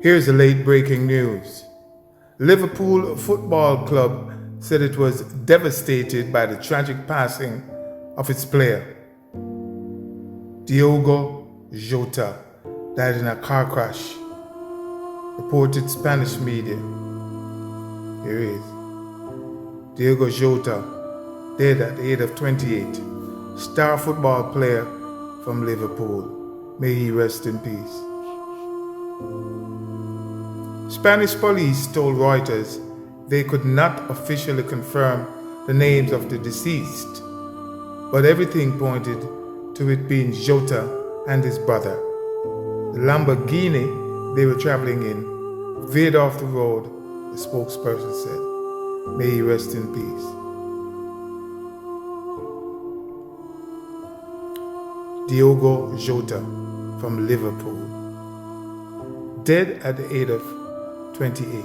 Here's the late breaking news. Liverpool Football Club said it was devastated by the tragic passing of its player. Diogo Jota died in a car crash, reported Spanish media. Here he is. Diogo Jota, dead at the age of 28, star football player from Liverpool. May he rest in peace. Spanish police told Reuters they could not officially confirm the names of the deceased, but everything pointed to it being Jota and his brother. The Lamborghini they were traveling in veered off the road, the spokesperson said. May he rest in peace. Diogo Jota from Liverpool, dead at the age of 28.